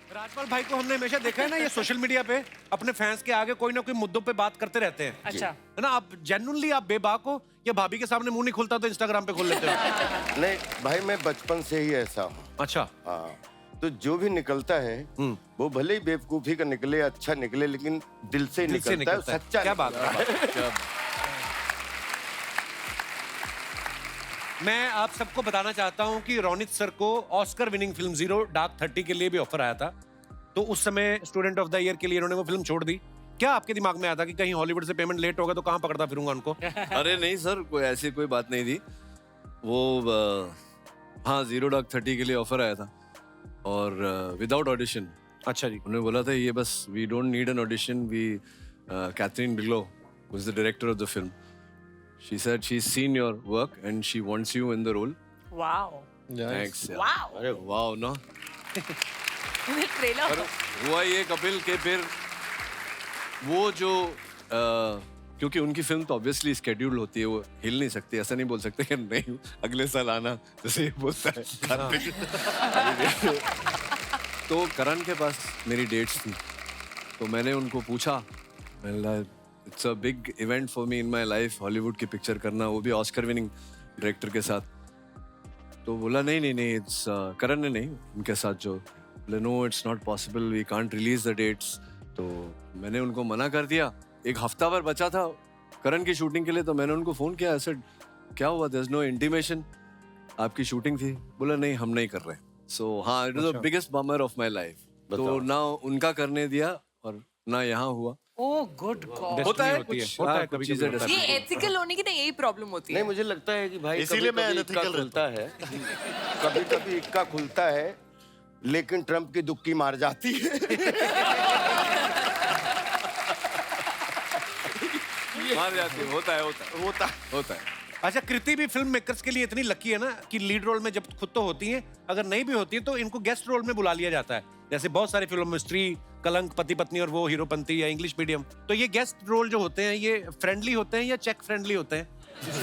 राजपाल भाई को हमने हमेशा देखा है ना, ये सोशल मीडिया पे अपने फैंस के आगे कोई ना कोई मुद्दों पे बात करते रहते हैं। अच्छा। है ना, आप जेन्युइनली आप बेबाक हो या भाभी के सामने मुंह नहीं खुलता तो इंस्टाग्राम पे खोल लेते हो? नहीं भाई, मैं बचपन से ही ऐसा हूँ। अच्छा। हाँ, तो जो भी निकलता है वो भले ही बेवकूफी का निकले, अच्छा निकले, लेकिन दिल से निकलता है, सच्चा। क्या बात है। मैं आप सबको बताना चाहता हूं कि रोनित सर को Oscar winning film zero dark 30 के लिए भी ऑफर आया था, तो उस समय स्टूडेंट ऑफ द ईयर के लिए इन्होंने वो फिल्म छोड़ दी। क्या आपके दिमाग में आया था कि कहीं हॉलीवुड से पेमेंट लेट होगा तो कहां पकड़ता फिरूंगा उनको? अरे नहीं सर, कोई ऐसी कोई बात नहीं थी। वो हाँ, जीरो डार्क 30 के लिए ऑफर आया था और विदाउट ऑडिशन। अच्छा जी। उन्होंने बोला था ये बस, we don't need an audition, we Kathryn Bigelow was the director of the film, she said she seen your work and she wants you in the role. Wow. Thanks. Wow. अरे wow ना। Trailer पर हुआ ये कपिल के फिर वो जो क्योंकि उनकी फिल्म तो ऑब्वियसली स्केड्यूल होती है, वो हिल नहीं सकती, ऐसा नहीं बोल सकते कि नहीं अगले साल आना, जैसे ये बोलता है कार्तिक। तो करण के पास मेरी डेट्स थी, तो मैंने उनको पूछा, it's a big event for me in my life, Hollywood की पिक्चर करना, वो भी ऑस्कर विनिंग डायरेक्टर के साथ। तो बोला नहीं, इट्स करण ने नहीं, उनके साथ जो बोले no it's not possible, we can't release the dates. तो मैंने उनको मना कर दिया। एक हफ्ता भर बचा था करण की शूटिंग के लिए, तो मैंने उनको फोन किया, ऐसे क्या हुआ, देयर इज नो इंटीमेशन, आपकी शूटिंग थी? बोला नहीं, हम नहीं कर रहे। सो हाँ, it was the biggest bummer of my life. तो ना उनका करने दिया और ना यहाँ हुआ। Oh good God. होता है होती है, कुछ, होता है हाँ, कभी कुछ चीजें कभी। ये एथिकल होने की तो यही प्रॉब्लम होती है। नहीं, मुझे लगता है कि भाई इसीलिए मैं कभी-कभी इक्का unethical खुलता है, कभी-कभी इक्का खुलता है, लेकिन ट्रम्प की दुक्की मार जाती है। मार जाती है, होता है। अच्छा, कृति भी फिल्म मेकर्स के लिए इतनी लकी है ना कि लीड रोल में जब खुद तो होती हैं, अगर नहीं भी होती है तो इनको गेस्ट रोल में बुला लिया जाता है। जैसे बहुत सारी फिल्मों में स्त्री, कलंक, पति पत्नी और वो हीरोपंती या इंग्लिश मीडियम। तो ये गेस्ट रोल जो होते हैं ये फ्रेंडली होते हैं या चेक फ्रेंडली होते हैं?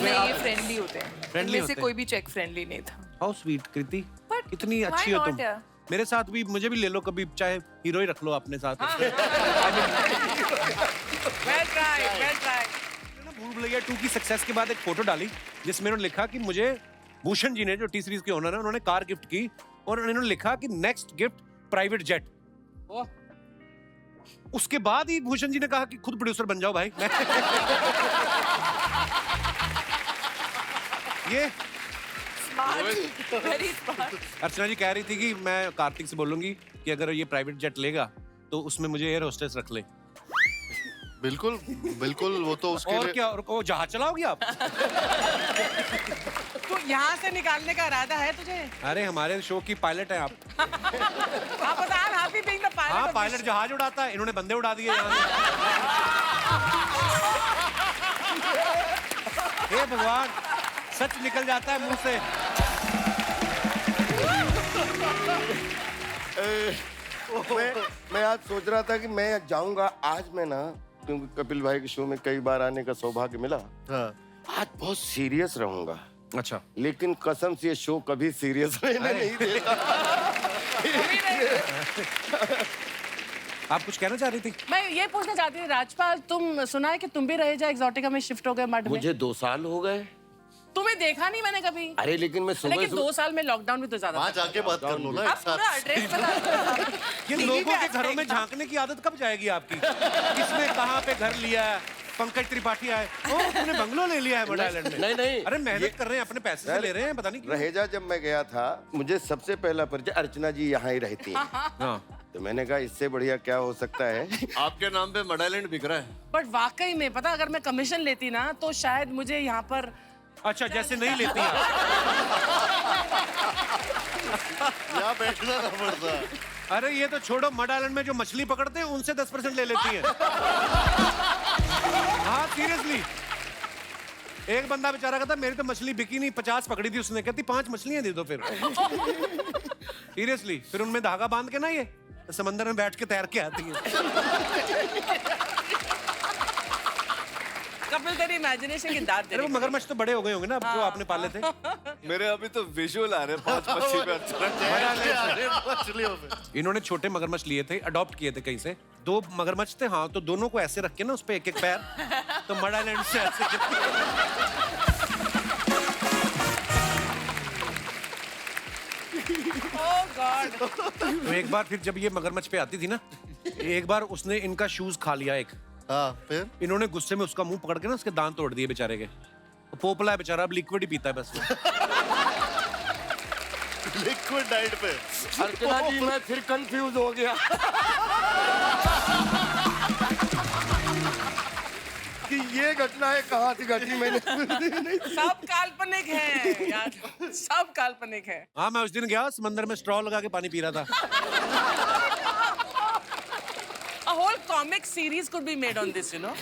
नहीं, ये फ्रेंडली होते हैं। Friendly इनमें होते से हैं। कोई भी चेक फ्रेंडली नहीं था। हाउ स्वीट कृति, But इतनी why अच्छी हो not, तुम। यार? मेरे साथ भी, मुझे भी ले लो कभी, चाहे हीरो ही रख लो अपने साथ। Well tried, well tried. भूल भुलैया 2 की सक्सेस के बाद एक फोटो डाली जिसमें उन्होंने लिखा कि मुझे भूषण जी ने, जो टी सीरीज के ओनर है, उन्होंने कार गिफ्ट की और उन्होंने लिखा कि नेक्स्ट गिफ्ट प्राइवेट जेट। उसके बाद ही भूषण जी ने कहा कि खुद प्रोड्यूसर बन जाओ भाई। ये Smart, very smart. अर्चना जी कह रही थी कि मैं कार्तिक से बोलूंगी कि अगर ये प्राइवेट जेट लेगा तो उसमें मुझे एयर होस्टेस रख ले। बिल्कुल बिल्कुल, वो तो उसके और लिए क्या, और वो जहाज चलाओगी आप? तो यहाँ से निकालने का इरादा है तुझे? अरे हमारे शो की पायलट है आप। आप बता, happy being the pilot हाँ, of पायलट this जहाज उड़ाता है, इन्होंने बंदे उड़ा दिए यहाँ से। हे भगवान, सच निकल जाता है मुंह से। मैं आज सोच रहा था कि मैं जाऊंगा आज, मैं ना, क्योंकि कपिल भाई के शो में कई बार आने का सौभाग्य मिला, हाँ। आज बहुत सीरियस रहूंगा, अच्छा, लेकिन कसम से ये शो कभी सीरियस रहने नहीं देता। आप कुछ कहना चाह रही थी? मैं ये पूछना चाहती थी, राजपाल, तुम सुना है कि तुम भी रहे जा एक्सोटिका में शिफ्ट हो गए मड में? मुझे 2 साल हो गए। तुम्हें देखा नहीं मैंने कभी। अरे लेकिन मैं सुबह लेकिन 2 साल में लॉकडाउन भी तो ज्यादा वहाँ था। जाके बात कर लो ना आप एक साथ। पूरा एड्रेस बता। ये लोगों के घरों में झांकने की आदत कब जाएगी आपकी? किसने कहाँ पे घर लिया है? पंकज त्रिपाठी आए, ओ तुमने बंगलो ले लिया है बड़ा आइलैंड में। नहीं। अरे मेहनत कर रहे हैं, अपने पैसे से ले रहे हैं, पता नहीं क्यों। रहेजा जब मैं गया था, मुझे सबसे पहला परिचय अर्चना जी यहाँ ही रहती हैं। हाँ, तो मैंने कहा इससे बढ़िया क्या हो सकता है। आपके नाम पे मड आइलैंड बिक रहा है। बट वाकई में पता, अगर मैं कमीशन लेती ना तो शायद मुझे यहाँ पर। अच्छा, जैसे नहीं लेती आप। यहाँ बैठना ना पड़ता। अरे ये तो छोड़ो, मड आइलैंड में जो मछली पकड़ते हैं उनसे 10% ले लेती है। हाँ सीरियसली, एक बंदा बेचारा कहता मेरी तो मछली बिकी नहीं, 50 पकड़ी थी उसने, कहती 5 मछलियां दे दो फिर। सीरियसली, फिर उनमें धागा बांध के ना ये समंदर में बैठ के तैर के आती है। कपिल तेरी इमेजिनेशन की दाद दे अरे वो रही। मगरमच्छ तो बड़े हो गए होंगे ना अब जो आपने पाले थे। मेरे अभी तो विजुअल आ रहे हैं 5 मच्छी पे मछलियों पे इन्होंने छोटे मगरमच्छ लिए थे, अडॉप्ट किए थे कहीं से। 2 मगरमच्छ थे, हाँ, तो दोनों को ऐसे रख के ना उस पे एक-एक पैर, तो मड आइलैंड से ऐसे Oh God! तो एक बार फिर जब ये मगरमच्छ पे आती थी ना, एक बार उसने इनका शूज खा लिया एक। हाँ फिर इन्होंने गुस्से में उसका मुंह पकड़ के ना उसके दांत तोड़ दिए बेचारे के। तो पोपला है बेचारा, अब लिक्विड ही पीता है बस वो। लिक्विड डाइट पे अर्चना जी मैं फिर कंफ्यूज हो गया कि ये घटनाएं कहाँ से घटी मैंने सब काल्पनिक है यार, सब काल्पनिक है। हाँ, मैं उस दिन गया समंदर में स्ट्रॉ लगा के पानी पी रहा था। A whole comic series could be made on this, you know.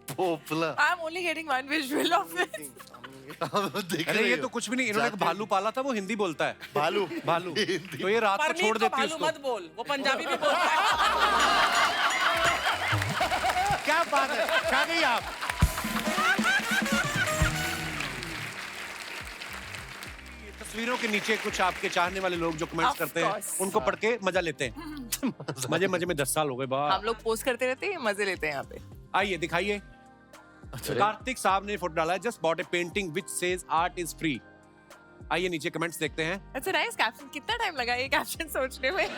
पोपला I'm only getting one visual of it. देख अरे रही ये हो? तो कुछ भी नहीं, इन्होंने एक भालू पाला था, वो हिंदी बोलता है। भालू भालू तो ये रात को परमीत छोड़ को देती है भालू उसको। मत बोल, वो पंजाबी भी बोलता है। क्या बात है, छा गई आप। तस्वीरों के नीचे कुछ आपके चाहने वाले लोग जो कमेंट्स Of करते हैं course. उनको पढ़ के मजा लेते हैं। मजे मजे में 10 साल हो गए बा। हम लोग पोस्ट करते रहते हैं, मजे लेते हैं यहाँ पे। आइए दिखाइए। कार्तिक साहब ने फोटो डाला है, just bought A painting which says art is free. आइए नीचे कमेंट्स देखते हैं। अच्छा नाइस कैप्शन, कितना टाइम लगा ये कैप्शन सोचने में?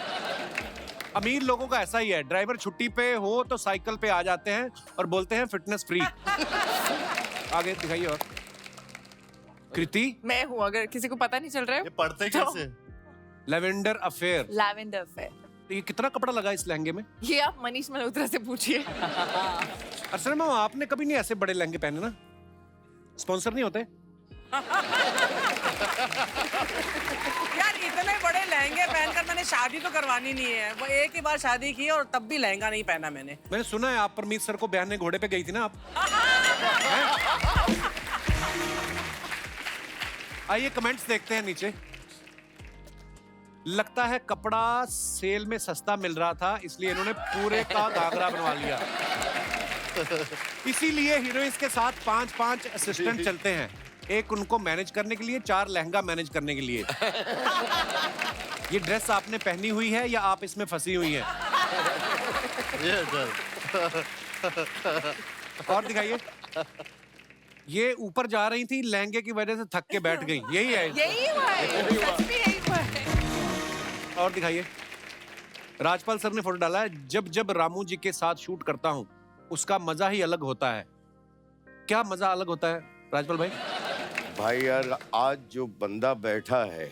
अमीर लोगों का ऐसा ही है, ड्राइवर छुट्टी पे हो तो साइकिल पे आ जाते हैं और बोलते हैं फिटनेस फ्री। आगे दिखाइए। और कृति, मैं हूँ, अगर किसी को पता नहीं चल रहा ये है। पढ़ते कैसे लेवेंडर अफेयर। Lavender fair. तो ये कितना कपड़ा लगा इस लहंगे में? ये आप मनीष मल्होत्रा से पूछिए। असल में आपने कभी नहीं ऐसे बड़े लहंगे पहने ना? स्पॉन्सर नहीं होते? यार इतने बड़े लहंगे पहनकर मैंने शादी तो करवानी नहीं है। वो एक ही बार शादी की और तब भी लहंगा नहीं पहना मैंने। मैंने सुना है आप परमीत सर को बयाने घोड़े पे गई थी ना आप? हैं? आइए कमेंट्स देखते हैं नीचे। लगता है कपड़ा सेल में सस्ता मिल रहा था इसलिए इन्होंने पूरे का घाघरा बनवा लिया। इसीलिए हीरोइंस के साथ 5-5 असिस्टेंट चलते हैं, एक उनको मैनेज करने के लिए, 4 लहंगा मैनेज करने के लिए। ये ड्रेस आपने पहनी हुई है या आप इसमें फंसी हुई हैं? ये चल और दिखाइए। ये ऊपर जा रही थी, लहंगे की वजह से थक के बैठ गई, यही है। यही हुआ है, सच में यही हुआ है। और दिखाइए। राजपाल सर ने फोटो डाला है, जब जब रामू जी के साथ शूट करता हूँ उसका मजा ही अलग होता है। क्या मजा अलग होता है राजपाल भाई? भाई यार आज जो बंदा बैठा है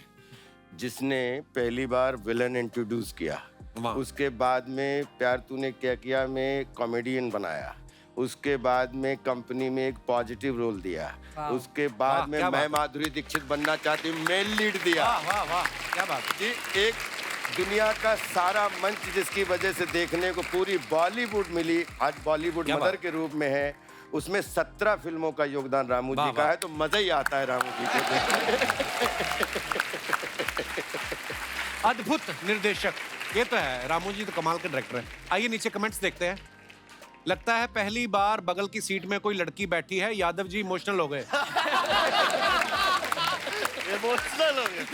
जिसने पहली बार विलन इंट्रोड्यूस किया, वाह। उसके बाद में प्यार तूने क्या किया में कॉमेडियन बनाया, उसके बाद में कंपनी में एक पॉजिटिव रोल दिया, उसके वाह, बाद में क्या मैं बात। माधुरी दीक्षित बनना चाहती हूँ मेन लीड दिया। वाह वाह वाह, क्या बात। जी, एक दुनिया का सारा मंच जिसकी वजह से देखने को पूरी बॉलीवुड मिली, आज बॉलीवुड क्या मदर बात। के रूप में है, उसमें 17 फिल्मों का योगदान रामू वाह, जी का वाह। है, तो मजा ही आता है रामू जी को देखने। अद्भुत निर्देशक, ये तो है, रामू जी तो कमाल के डायरेक्टर हैं। आइए नीचे कमेंट्स देखते हैं। लगता है पहली बार बगल की सीट में कोई लड़की बैठी है, यादव जी इमोशनल हो गए। इमोशनल हो गए।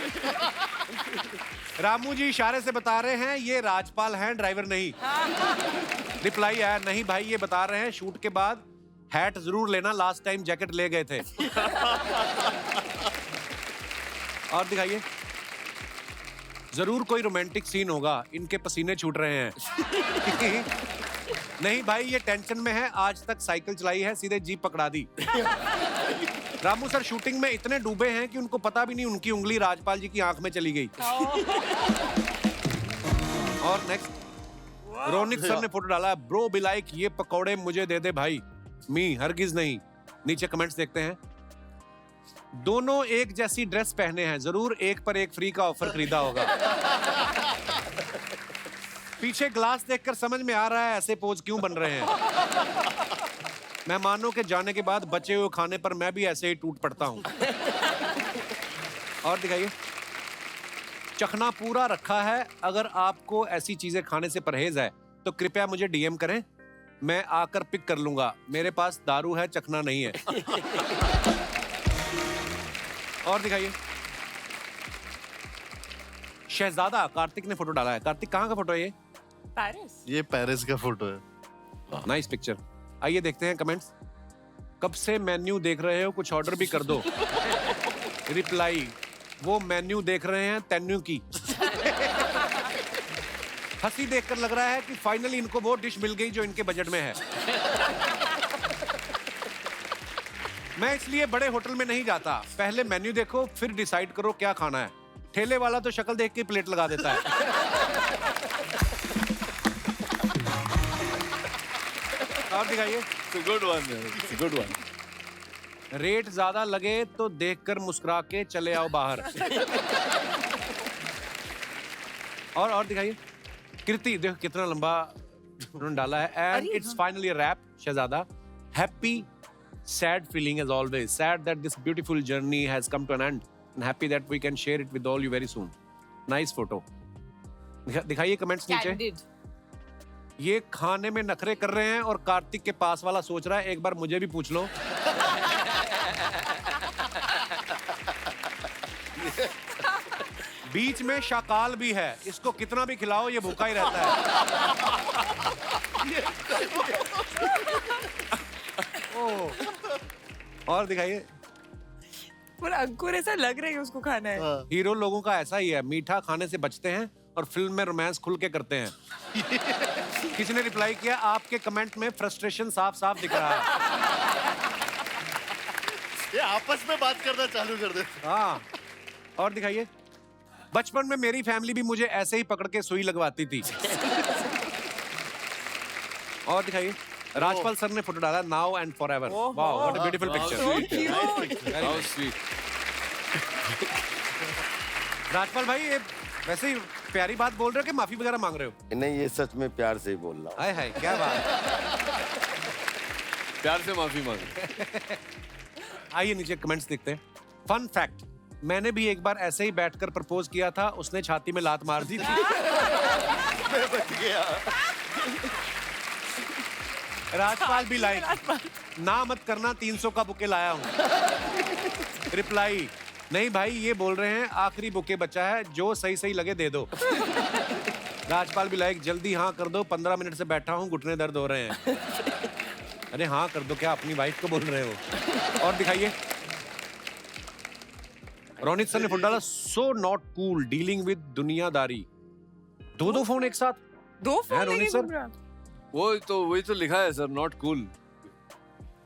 रामू जी इशारे से बता रहे हैं ये राजपाल हैं, ड्राइवर नहीं। रिप्लाई है, नहीं भाई ये बता रहे हैं शूट के बाद हैट जरूर लेना, लास्ट टाइम जैकेट ले गए थे। और दिखाइए। जरूर कोई रोमांटिक सीन होगा, इनके पसीने छूट रहे हैं। नहीं भाई ये टेंशन में है, आज तक साइकिल चलाई है, सीधे जीप पकड़ा दी। रामू सर शूटिंग में इतने डूबे हैं कि उनको पता भी नहीं उनकी उंगली राजपाल जी की आंख में चली गई। और नेक्स्ट रोनित सर ने फोटो डाला है, ब्रो बी लाइक ये पकौड़े मुझे दे दे भाई, मी हरगिज नहीं। नीचे कमेंट्स देखते हैं। दोनों एक जैसी ड्रेस पहने हैं, जरूर एक पर एक फ्री का ऑफर खरीदा होगा। पीछे ग्लास देखकर समझ में आ रहा है ऐसे पोज क्यों बन रहे हैं। मेहमानों के जाने के बाद बचे हुए खाने पर मैं भी ऐसे ही टूट पड़ता हूं। और दिखाइए। चखना पूरा रखा है, अगर आपको ऐसी चीजें खाने से परहेज है तो कृपया मुझे डीएम करें, मैं आकर पिक कर लूंगा, मेरे पास दारू है, चखना नहीं है। और दिखाइए। शहजादा कार्तिक ने फोटो डाला है। कार्तिक कहाँ का फोटो है ये? पेरिस। ये पेरिस का फोटो है। Nice picture. आइए देखते हैं कमेंट्स। कब से मेन्यू देख रहे हो, कुछ ऑर्डर भी कर दो। रिप्लाई, वो मेन्यू देख रहे हैं तेन्यू की। हंसी देखकर लग रहा है कि फाइनली इनको वो डिश मिल गई जो इनके बजट में है। मैं इसलिए बड़े होटल में नहीं जाता, पहले मेन्यू देखो फिर डिसाइड करो क्या खाना है। ठेले वाला तो शक्ल देख के प्लेट लगा देता है। और दिखाइए। Good one, good one. Rate ज्यादा लगे तो देखकर मुस्कुरा के चले आओ बाहर। और दिखाइए। कीर्ति देखो कितना लंबा उन्होंने डाला है। And it's finally wrap. Shehzada, happy sad feeling as always, sad that this beautiful journey has come to an end and happy that we can share it with all you very soon. Nice photo. दिखाइए comments नीचे। Candid. ये खाने में नखरे कर रहे हैं और कार्तिक के पास वाला सोच रहा है एक बार मुझे भी पूछ लो। बीच में शाकाल भी है, इसको कितना भी खिलाओ ये भूखा ही रहता है। और दिखाइए। पर अंकुर ऐसा लग रहा है उसको खाना है। हीरो लोगों का ऐसा ही है, मीठा खाने से बचते हैं और फिल्म में रोमांस खुल के करते हैं। किसी ने रिप्लाई किया, आपके कमेंट में फ्रस्ट्रेशन साफ साफ दिख रहा है। ये आपस में बात करना चालू कर दे। हाँ। और दिखाइए। बचपन में मेरी फैमिली भी मुझे ऐसे ही पकड़ के सुई लगवाती थी। और दिखाइए। राजपाल सर ने फोटो डाला, now and forever. Wow, what a beautiful picture. How sweet. Rajpal भाई, ये वैसे ही प्यारी बात बोल रहे हो कि माफी वगैरह मांग रहे हो? नहीं, ये सच में प्यार से ही बोल रहा हूँ। हाय हाय, क्या बात। प्यार से माफी मांग। आइए नीचे कमेंट्स देखते हैं। फन फैक्ट, मैंने भी एक बार ऐसे ही बैठकर प्रपोज किया था, उसने छाती में लात मार दी थी। मैं बच गया। राजपाल भी लाइक, ना मत करना, 300 का बुके लाया हूँ। रिप्लाई, नहीं भाई ये बोल रहे हैं आखिरी बुके बचा है, जो सही सही लगे दे दो। राजपाल भी लाइक, जल्दी हाँ कर दो, 15 मिनट से बैठा हूँ, घुटने दर्द हो रहे हैं। अरे हाँ कर दो, क्या अपनी वाइफ को बोल रहे हो? और दिखाइए। रोनित सर ने फोटो डाला, so not cool dealing with दुनियादारी। दो फोन एक साथ। दो है फोन रोनित लेके सर? घूम रहा। वही तो लिखा है sir, not cool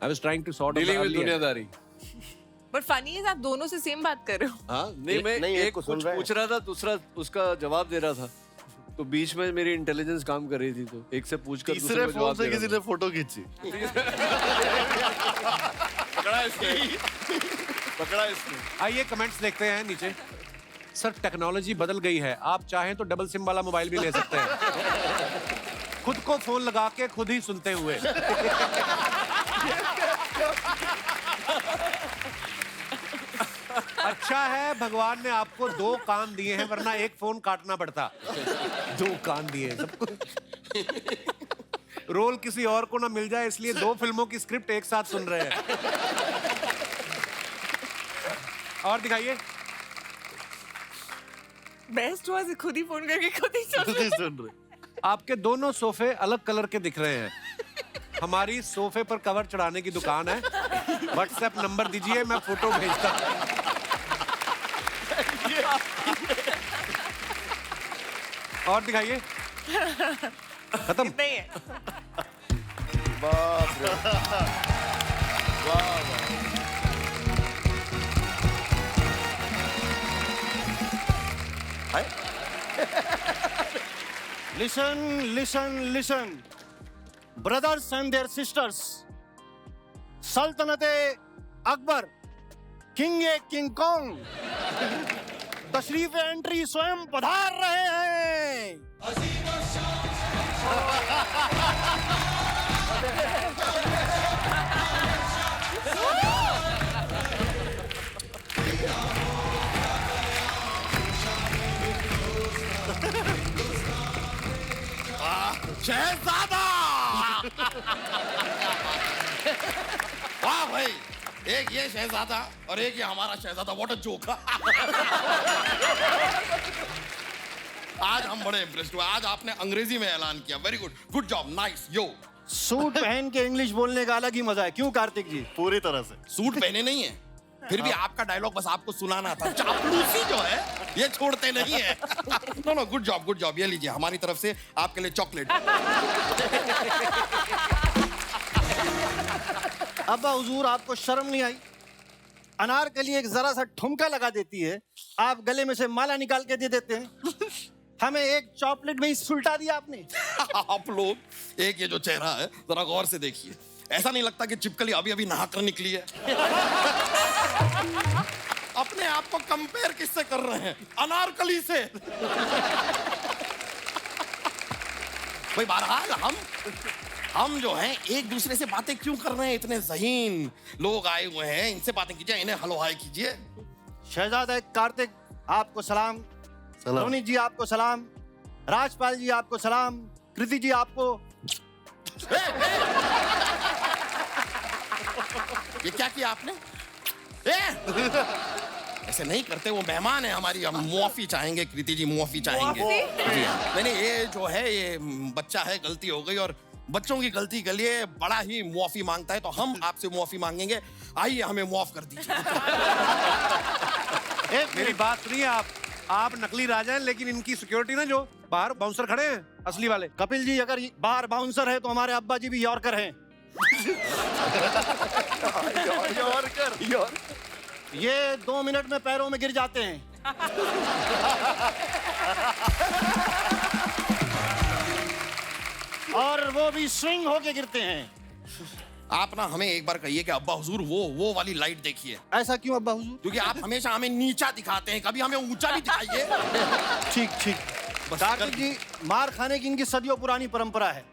I was trying to sort dealing with दुनियादारी। पर फनी है, आप दोनों से सेम बात कर रहे हो। हाँ नहीं, मैं नहीं, एक एक को सुन कुछ रहे हैं। पूछ रहा था, दूसरा उसका जवाब दे रहा था, तो बीच में मेरी इंटेलिजेंस काम कर रही थी, तो एक से पूछकर दूसरे तीसरे को फोन जवाब से दे किसी रहा ने फोटो खींची। पकड़ा इसने। पकड़ा इसने। आइए कमेंट्स देखते हैं नीचे। सर टेक्नोलॉजी बदल गई है, आप चाहें तो डबल सिम वाला मोबाइल भी ले सकते हैं। खुद को फोन लगा के खुद ही सुनते हुए। अच्छा है भगवान ने आपको 2 कान दिए हैं, वरना एक फोन काटना पड़ता। 2 कान दिए हैं सबको। रोल किसी और को ना मिल जाए, इसलिए 2 फिल्मों की स्क्रिप्ट एक साथ सुन रहे हैं। और दिखाइए। बेस्ट हुआ से खुद ही फोन करके खुद ही सुन रहे। सुन रहे। आपके दोनों सोफे अलग कलर के दिख रहे हैं। हमारी सोफे पर कवर चढ़ाने की दुकान है, व्हाट्सएप नंबर दीजिए, मैं फोटो भेजता हूं। और दिखाइए। खत्म। नहीं है। बाप रे। वाह वाह। Listen, listen, listen. Brothers and their sisters. सल्तनते Akbar, king a King Kong, तशरीफ एंट्री स्वयं पधार रहे हैं। शहजादा वाह भाई, एक ये शहजादा और एक ये हमारा शहजादा, व्हाट अ जोक। आज हम बड़े इम्प्रेस्ड हुए। आज आपने अंग्रेजी में ऐलान किया, very good, good job, nice. यो सूट पहन के इंग्लिश बोलने का अलग ही मजा है, क्यों कार्तिक जी? पूरी तरह से। सूट पहने नहीं है, फिर भी आपका डायलॉग बस आपको सुनाना था। चापलूसी जो है ये छोड़ते नहीं है। No no, good job, good job. ये लीजिए हमारी तरफ से आपके लिए चॉकलेट। अब्बा हुजूर, आपको शर्म नहीं आई? अनारकली एक जरा सा ठुमका लगा देती है, आप गले में से माला निकाल के दे देते हैं। हमें एक चॉकलेट में ही सुलटा दिया आपने। आप लोग एक ये जो चेहरा है जरा गौर से देखिए, ऐसा नहीं लगता कि चिपकली अभी अभी नहाकर निकली है? अपने आप को कंपेयर किससे कर रहे हैं? अनारकली से। भाई बहरहाल हम जो हैं एक दूसरे से बातें क्यों कर रहे हैं? इतने ज़हीन लोग आए हुए हैं, इनसे बातें कीजिए, इन्हें हलो हाय कीजिए। शहजादा कार्तिक, आपको सलाम। रोनी जी आपको सलाम। राजपाल जी आपको सलाम। कृति जी आपको। ये क्या किया आपने? ऐसे नहीं करते, वो मेहमान है हमारी, हम मुआफी चाहेंगे। कृति जी मुआफी चाहेंगे। जी हाँ। नहीं, ये जो है ये बच्चा है, गलती हो गई, और बच्चों की गलती के लिए बड़ा ही मुआफी मांगता है, तो हम आपसे मुआफी मांगेंगे। आइए हमें मुआफ कर दीजिए। मेरी बात सुनिए, आप नकली राजा हैं, लेकिन इनकी सिक्योरिटी ना, जो बाहर बाउंसर खड़े हैं असली वाले। कपिल जी, अगर बाहर बाउंसर है तो हमारे अब्बा जी भी यॉर्कर हैं। ये 2 मिनट में पैरों में गिर जाते हैं। और वो भी स्विंग होके गिरते हैं। आप ना हमें एक बार कहिए कि अब्बा हुजूर वो वाली लाइट देखिए। ऐसा क्यों अब्बा हुजूर? क्योंकि आप हमेशा हमें नीचा दिखाते हैं, कभी हमें ऊंचा भी दिखाइए। ठीक। कार्तिक जी, मार खाने की इनकी सदियों पुरानी परंपरा है।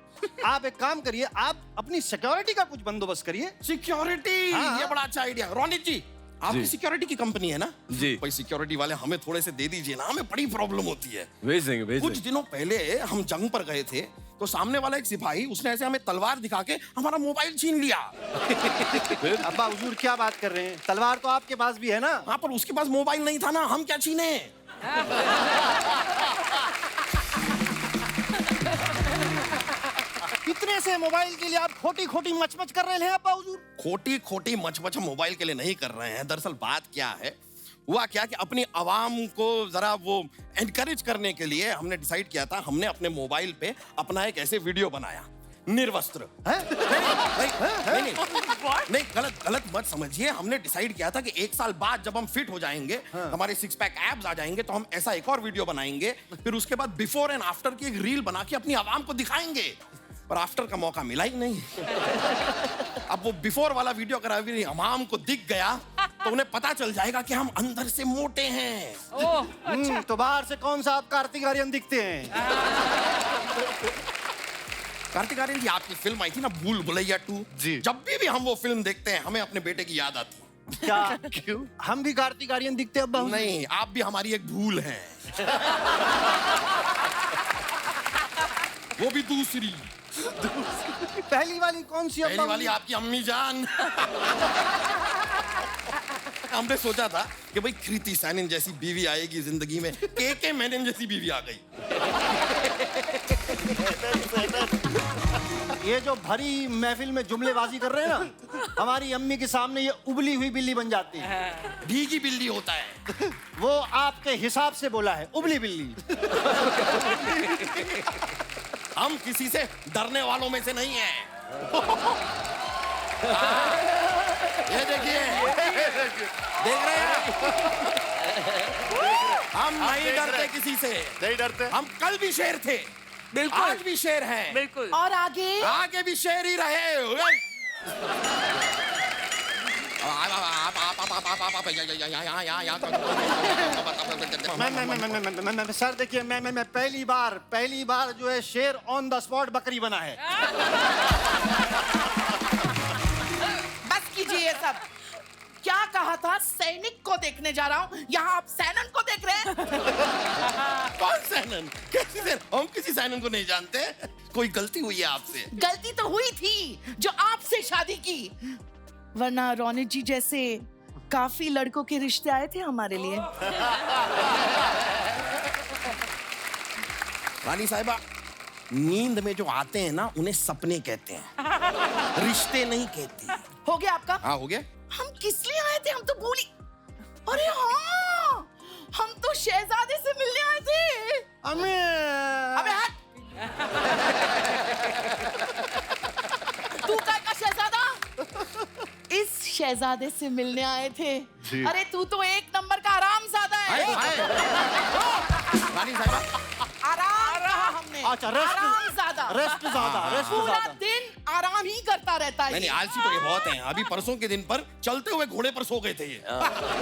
आप एक काम करिए, आप अपनी सिक्योरिटी का कुछ बंदोबस्त करिए। सिक्योरिटी, हाँ। ये बड़ा अच्छा आइडिया। रोनित जी, आपकी सिक्योरिटी की कंपनी है ना? जी। भाई सिक्योरिटी वाले हमें थोड़े से दे दीजिए ना, हमें बड़ी प्रॉब्लम होती है। भेज देंगे कुछ दिनों पहले हम जंग पर गए थे, तो सामने वाला एक सिपाही, उसने ऐसे हमें तलवार दिखा के हमारा मोबाइल छीन लिया। अब्बा हुजूर, क्या बात कर रहे हैं? तलवार तो आपके पास भी है ना? हाँ, पर उसके पास मोबाइल नहीं था ना, हम क्या छीने? इतने से मोबाइल के लिए आप खोटी मचमच कर रहे हैं अब्बा हुजूर? खोटी मच हम मोबाइल के लिए नहीं कर रहे हैं। दरअसल बात क्या है, हुआ क्या कि अपनी आवाम को जरा वो एनकरेज करने के लिए हमने डिसाइड किया था, हमने अपने मोबाइल पे अपना एक ऐसे वीडियो बनाया, निर्वस्त्र। नहीं, गलत मत समझिए। हमने डिसाइड किया था कि 1 साल बाद जब हम फिट हो जाएंगे, हमारे 6 पैक एब्स आ जाएंगे, तो हम ऐसा एक और वीडियो बनाएंगे, फिर उसके बाद बिफोर एंड आफ्टर की एक रील बना के अपनी आवाम को दिखाएंगे। पर आफ्टर का मौका मिला ही नहीं। अब वो बिफोर वाला वीडियो अगर अभी आवाम को दिख गया तो उन्हें पता चल जाएगा कि हम अंदर से मोटे हैं। तो बाहर से कौन सा आप कार्तिक आर्यन दिखते हैं? कार्तिक आर्यन जी, आपकी फिल्म आई थी ना भूल भुलैया 2 जी। जब भी हम वो फिल्म देखते हैं, हमें अपने बेटे की याद आती है। क्या? क्यों? हम भी कार्तिक आर्यन दिखते हैं अब्बा हुजूर? नहीं, आप भी हमारी एक भूल हैं। वो भी दूसरी। पहली वाली कौन सी पहली अब्बा वाली हुजूर? आपकी अम्मी जान। हमने सोचा था कि भाई कृति सैनन जैसी बीवी आएगी जिंदगी में, के मेनन जैसी बीवी आ गई। ये जो भरी महफिल में जुमलेबाजी कर रहे हैं ना, हमारी अम्मी के सामने ये उबली हुई बिल्ली बन जाती है। भीगी बिल्ली होता है वो आपके हिसाब से बोला है, उबली बिल्ली। हम किसी से डरने वालों में से नहीं हैं। ये देखिए, देख रहे हैं? हम नहीं डरते किसी से। नहीं डरते। हम कल भी शेर थे, बिल्कुल। आज भी शेर हैं, बिल्कुल। और आगे भी शेर ही रहे। सर देखिए, मैं पहली बार जो है शेर ऑन द स्पॉट बकरी बना है। बस कीजिए ये सब। क्या कहा था? सैनिक को देखने जा रहा हूँ, यहाँ आप सैनन को देख रहे हैं। कौन सैनन? कैसी सैनन? हम किसी सैनन को नहीं जानते। कोई गलती हुई है आपसे। गलती तो हुई थी जो आपसे शादी की, वरना रोनित जी जैसे काफी लड़कों के रिश्ते आए थे हमारे लिए। रानी साहिबा, नींद में जो आते हैं ना उन्हें सपने कहते हैं, रिश्ते नहीं कहते। हो गया आपका? हाँ, हो गया। हम किस लिए आए थे? हम तो भूली। अरे हाँ, हम तो शहजादे से मिलने आए थे। अबे हट। तू का शहजादा? इस शहजादे से मिलने आए थे। अरे तू तो एक नंबर का आरामजादा है। रानी साहिबा, आराम रहा हमने। अच्छा, रेस्ट ज्यादा। पूरा दिन आराम ही करता रहता है। नहीं, आलसी तो ये बहुत हैं। अभी परसों के दिन पर चलते हुए घोड़े पर सो गए थे ये।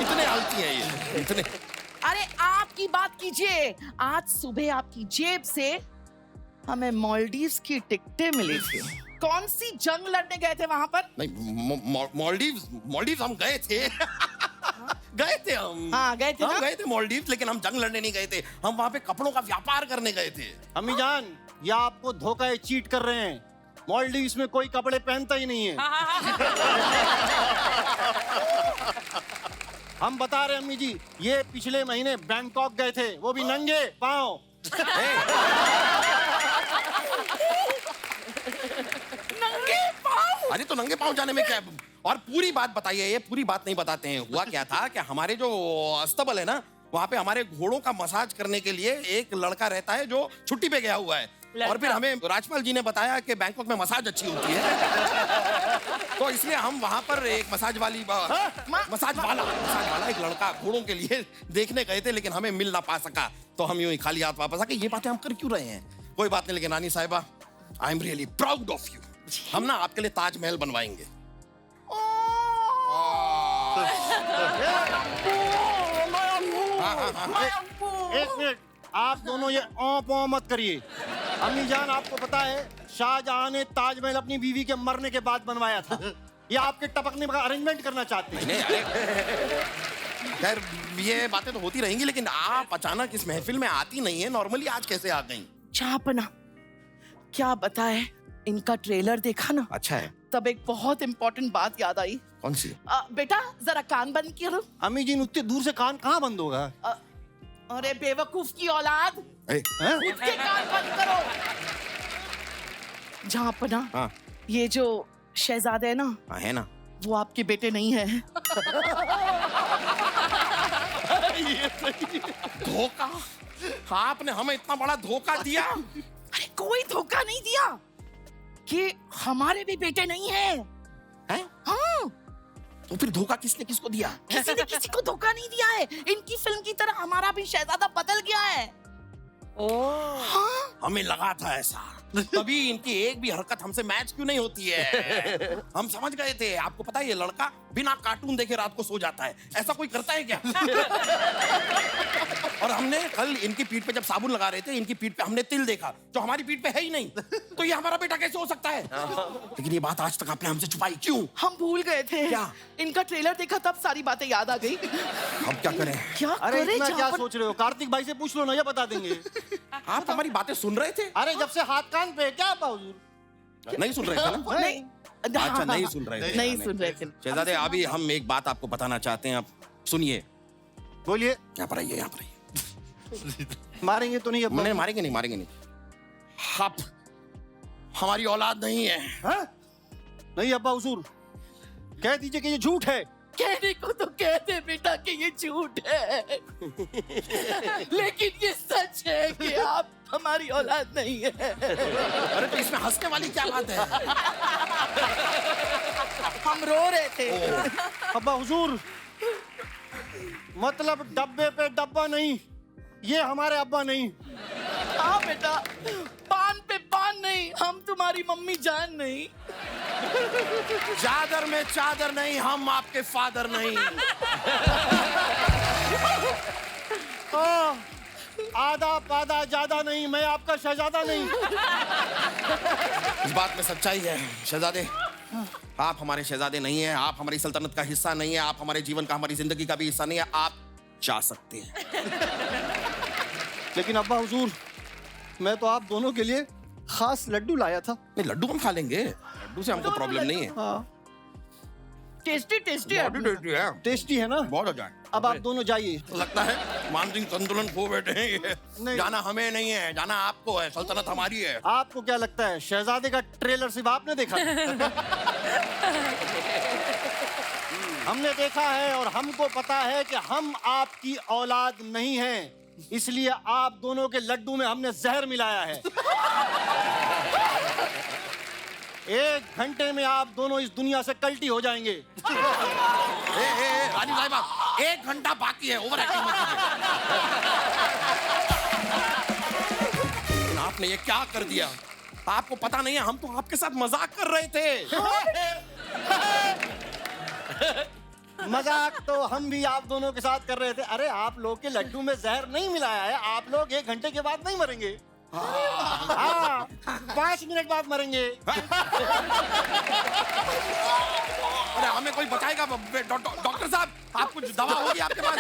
इतने आलसी हैं ये, इतने। अरे आपकी बात कीजिए, आज सुबह आपकी जेब से हमें मालदीव्स की टिकटें मिली थी। कौन सी जंग लड़ने गए थे वहां पर? नहीं, मालदीव्स हम गए थे। गए थे हम। हाँ, गए थे हम ना? गए थे मालदीव्स, लेकिन हम जंग लड़ने नहीं गए थे। हम वहां पे कपड़ों का व्यापार करने गए थे। अम्मी जान, ये आपको धोखा चीट कर रहे हैं। मालदीव्स में कोई कपड़े पहनता ही नहीं है। हम बता रहे हैं अम्मी जी, ये पिछले महीने बैंकॉक गए थे, वो भी नंगे पाँव। नंगे पाँव? अरे तो नंगे पाँव जाने में क्या है? और पूरी बात बताइए। ये पूरी बात नहीं बताते हैं। हुआ क्या था कि हमारे जो अस्तबल है ना, वहाँ पे हमारे घोड़ों का मसाज करने के लिए एक लड़का रहता है जो छुट्टी पे गया हुआ है। और फिर हमें राजपाल जी ने बताया कि बैंकॉक में मसाज अच्छी होती है। तो इसलिए हम वहाँ पर एक मसाज वाला एक लड़का घोड़ों के लिए देखने गए थे, लेकिन हमें मिल ना पा सका। तो हम यूं ही खाली हाथ वापस आके, ये बातें हम कर क्यों रहे हैं? कोई बात नहीं। लेकिन रानी साहिबा, I am really proud of you. हम ना आपके लिए ताजमहल बनवाएंगे। एक मिनट, आप दोनों ये ओ मत करिए। अम्मी जान, आपको पता है शाहजहां ने ताजमहल अपनी बीवी के मरने के बाद बनवाया था। ये आपके टपकने का अरेंजमेंट करना चाहते हैं। खैर, ये बातें तो होती रहेंगी, लेकिन आप अचानक इस महफिल में आती नहीं है। नॉर्मली आज कैसे आ गई? चापना, क्या बताए, इनका ट्रेलर देखा ना, अच्छा है। तब एक बहुत इंपॉर्टेंट बात याद आई। कौन सी? बेटा जरा कान बंद करो। अम्मी जी, उतने दूर से कान कहाँ बंद होगा? अरे बेवकूफ की औलाद, खुद के कान बंद करो। झापना, हाँ। ये जो शहजादे है ना, है ना, वो आपके बेटे नहीं है। धोखा? आपने हमें इतना बड़ा धोखा दिया? अरे कोई धोखा नहीं दिया, कि हमारे भी बेटे नहीं है। हैं? हाँ, तो फिर धोखा किसने किसको दिया? किसी ने किसी को धोखा नहीं दिया है। इनकी फिल्म की तरह हमारा भी शहजादा बदल गया है। हाँ? हमें लगा था ऐसा, तभी इनकी एक भी हरकत हमसे मैच क्यों नहीं होती है? हम समझ गए थे। आपको पता है ये लड़का बिना कार्टून देखे रात को सो जाता है। ऐसा कोई करता है क्या? और हमने कल इनकी पीठ पे जब साबुन लगा रहे थे, इनकी पीठ पे हमने तिल देखा, जो हमारी पीठ पे है ही नहीं। तो ये हमारा बेटा कैसे हो सकता है? लेकिन ये बात आज तक आपने हमसे छुपाई क्यों? हम भूल गए थे। क्या? इनका ट्रेलर देखा तब सारी बातें याद आ गई। अब क्या करें? क्या अरे करें? इतना क्या सोच रहे हो? कार्तिक भाई से पूछ लो ना, ये बता देंगे। आप हमारी बातें सुन रहे थे? अरे जब से हाथ कान पे क्या हुजूर? नहीं सुन रहे थे ना? नहीं, अच्छा, नहीं सुन रहे थे। नहीं सुन रहे थे। शहजादे, अभी हम एक बात आपको बताना चाहते हैं, आप सुनिए। बोलिए। यहाँ पर आइए, यहाँ पर आइए। मारेंगे तो नहीं अब? नहीं, मारेंगे नहीं, मारेंगे नहीं। आप हमारी औलाद नहीं है। हाँ? नहीं अब्बा हुजूर, कह दीजिए कि ये झूठ है। कहने को तो कहते बेटा कि ये झूठ है, लेकिन ये सच है कि आप हमारी औलाद नहीं है। अरे तो इसमें हंसने वाली क्या बात है? हम रो रहे थे। अब्बा हुजूर, मतलब डब्बे पे डब्बा नहीं, ये हमारे अब्बा नहीं। हाँ बेटा, पान पे पान नहीं, हम तुम्हारी मम्मी जान नहीं। चादर में चादर नहीं, हम आपके फादर नहीं। आधा पादा ज्यादा नहीं, मैं आपका शहजादा नहीं। इस बात में सच्चाई है शहजादे। आप हमारे शहजादे नहीं हैं, आप हमारी सल्तनत का हिस्सा नहीं है, आप हमारे जीवन का, हमारी जिंदगी का भी हिस्सा नहीं है, आप जा सकते हैं। लेकिन अब्बा हुजूर, मैं तो आप दोनों के लिए खास लड्डू लाया था। नहीं, लड्डू हम खा लेंगे, लड्डू से हमको प्रॉब्लम नहीं है। हाँ, टेस्टी टेस्टी है। बॉडी टेस्टी है, टेस्टी है ना? बहुत अच्छा है। अब आप दोनों जाइए। लगता है मानसिक संतुलन खो बैठे हैं ये। नहीं। जाना हमें नहीं है, जाना आपको है, सल्तनत हमारी है। आपको क्या लगता है शहजादे का ट्रेलर सिर्फ आपने देखा? हमने देखा है और हमको पता है कि हम आपकी औलाद नहीं हैं, इसलिए आप दोनों के लड्डू में हमने जहर मिलाया है। 1 घंटे में आप दोनों इस दुनिया से कल्टी हो जाएंगे। रानी साहिबा, 1 घंटा बाकी है, ओवर एक्टिंग मत कीजिए। आपने ये क्या कर दिया? आपको पता नहीं है, हम तो आपके साथ मजाक कर रहे थे। मजाक तो हम भी आप दोनों के साथ कर रहे थे। अरे आप लोग के लड्डू में जहर नहीं मिलाया है, आप लोग 1 घंटे के बाद नहीं मरेंगे। हाँ, 5 मिनट बाद मरेंगे। अरे हमें कोई बताएगा? डॉक्टर साहब, आप कुछ दवा होगी आपके पास?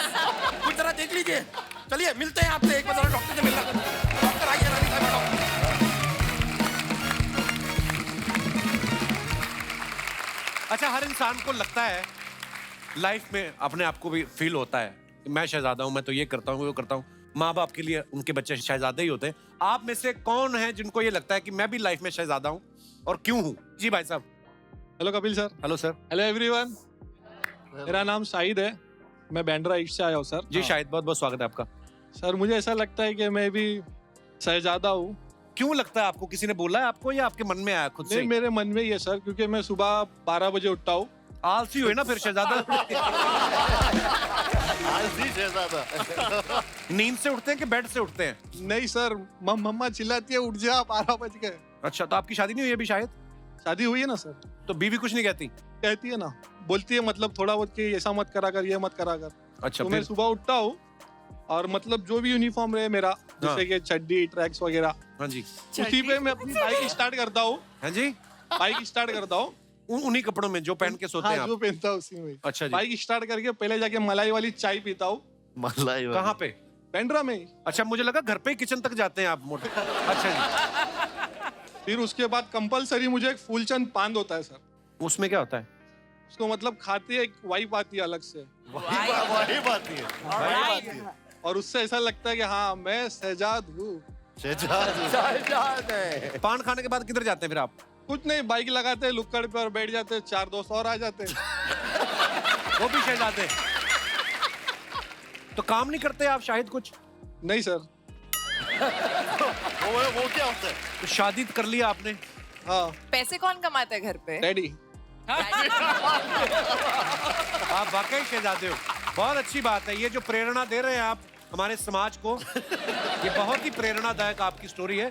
कुछ जरा देख लीजिए। चलिए मिलते हैं आपसे, एक बार जरा डॉक्टर से मिलना। डॉक्टर आइए, रानी साहिबा, डॉक्टर। अच्छा, हर इंसान को लगता है लाइफ में, अपने आप को भी फील होता है कि मैं शहजादा हूं, मैं तो ये करता हूँ, वो करता हूँ। माँ बाप के लिए उनके बच्चे शहजादे ही होते हैं। आप में से कौन है जिनको ये लगता है कि मैं भी लाइफ में शहजादा हूँ और क्यों हूँ? जी भाई साहब। Hello Kapil sir. Hello sir. Hello everyone, मेरा नाम शाहिद है, मैं बैंड्रा ईस्ट से आया हूँ सर। जी शाहिद, बहुत बहुत स्वागत है आपका। सर मुझे ऐसा लगता है कि मैं भी शहजादा हूँ। क्यों लगता है आपको? किसी ने बोला है आपको या आपके मन में आया खुद से? नहीं, मेरे मन में ही है सर, क्योंकि मैं सुबह 12 बजे उठता हूँ। आलसी हुए ना फिर शहजादा। आलसी शहजादा। नींद से उठते हैं कि बेड से उठते हैं? नहीं सर, मम्मा चिल्लाती है उठ जा, 12 बज गए। अच्छा, तो आपकी शादी नहीं हुई अभी? शायद शादी हुई है ना सर। तो बीवी कुछ नहीं कहती? कहती है ना, बोलती है मतलब थोड़ा बहुत कि ऐसा मत करा कर, ये मत करा कर। अच्छा, तो मैं सुबह उठता हूँ और मतलब जो भी यूनिफॉर्म रहे मेरा, जैसे कि चड्डी, ट्रैक्स वगैरह, हाँ जी, उसी पे मैं अपनी बाइक स्टार्ट करता हूँ। हाँ जी, बाइक स्टार्ट करता हूँ उन्हीं कपड़ों में जो पहन के सोते हाँ, हैं जो आप? पहनता हूँ उसी में। अच्छा जी। बाइक स्टार्ट करके पहले जाके मलाई वाली चाय पीता हूँ। मलाई कहाँ पे? बैंड्रा में ही। अच्छा, मुझे लगा घर पे ही किचन तक जाते हैं आप मोटे। अच्छा जी। फिर उसके बाद कंपलसरी मुझे एक फूलचंद पान होता है सर। उसमें क्या होता है? उसको मतलब खाते हैं, एक वाइब आती है अलग से, वही बात है। और उससे ऐसा लगता है कि हाँ मैं शहजाद हूँ। शहजाद है। पान खाने के बाद किधर जाते हैं फिर आप? कुछ नहीं, बाइक लगाते हैं लुक्कड़ पे और बैठ जाते हैं, 4 दोस्त और आ जाते हैं। वो भी शहजादे? तो काम नहीं करते आप शायद कुछ? नहीं सर। वो क्या होता है? तो शादी कर लिया आपने? हाँ, पैसे कौन कमाता है घर पे? डैडी। आप वाकई शहजादे हो। बहुत अच्छी बात है। ये जो प्रेरणा दे रहे हैं आप हमारे समाज को, ये बहुत ही प्रेरणादायक आपकी स्टोरी है।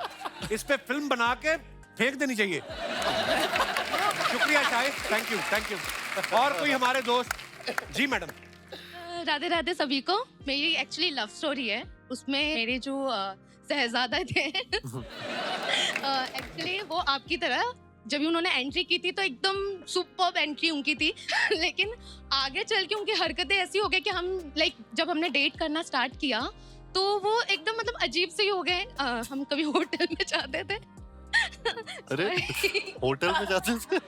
इस पे फिल्म बना के फेंक देनी चाहिए। शुक्रिया Shahid, thank you, thank you. और कोई हमारे दोस्त? जी मैडम। राधे राधे सभी को। मेरी एक्चुअली लव स्टोरी है, उसमें मेरे जो शहजादा थे एक्चुअली वो आपकी तरह जब उन्होंने एंट्री की थी तो एकदम सुपर्ब एंट्री उनकी थी। लेकिन आगे चल के उनकी हरकतें ऐसी हो गई कि हम जब हमने डेट करना स्टार्ट किया तो वो एकदम मतलब अजीब से ही हो गए। हम कभी होटल में जाते थे। अरे होटल में जाते थे?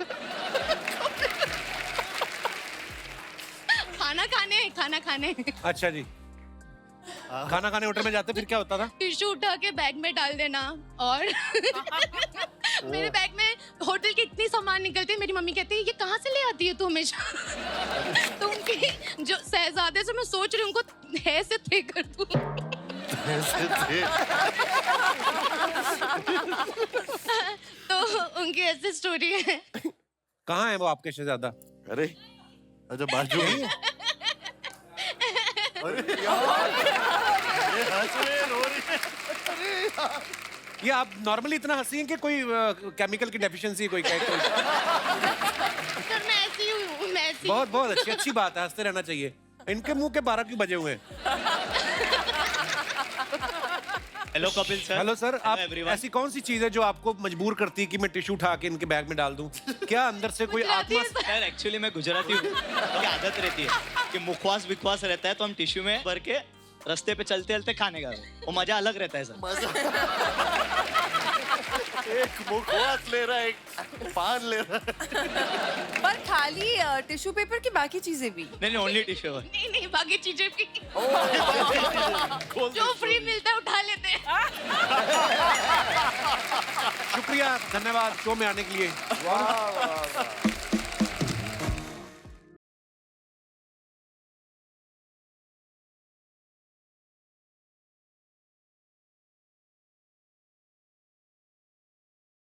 खाना खाने। अच्छा जी, खाना खाने होटल में जाते, फिर क्या होता था? टिश्यू उठा के बैग में डाल देना और मेरे बैग में होटल की इतनी सामान निकलती है, मेरी मम्मी कहती है ये कहाँ से ले आती है तू हमेशा। तो उनकी जो शहजादे से मैं सोच रही हूँ उनको है से थे कर दूँ। तो उनकी ऐसी स्टोरी है। कहाँ है वो आपके शहजादा? अरे अच्छा, बाजू में। ये आप नॉर्मली इतना हंसी हैं कि कोई केमिकल की डेफिशिएंसी कोई सर मैं ऐसी हूँ, मैं ऐसी। बहुत बहुत अच्छी बात है, हंसते रहना चाहिए। इनके मुंह के 12 क्यों बजे हुए हैं? Hello Kapil sir. Hello sir, आप everyone. ऐसी कौन सी चीज है जो आपको मजबूर करती है कि मैं टिश्यू उठा के इनके बैग में डाल दूं? क्या अंदर से कोई आत्मा? सर एक्चुअली मैं गुजराती हूँ, तो आदत रहती है कि मुखवास विखवास रहता है तो हम टिश्यू में भर के रास्ते पे चलते चलते खाने का वो मजा अलग रहता है सर। एक मुखवास ले रहा है, एक पान ले रहा है। पर खाली टिश्यू पेपर की बाकी चीजें भी? नहीं ओनली टिश्यू। नहीं नहीं बाकी चीजें भी जो फ्री मिलता है उठा लेते हैं। शुक्रिया, धन्यवाद शो में आने के लिए। वाह वाह वाह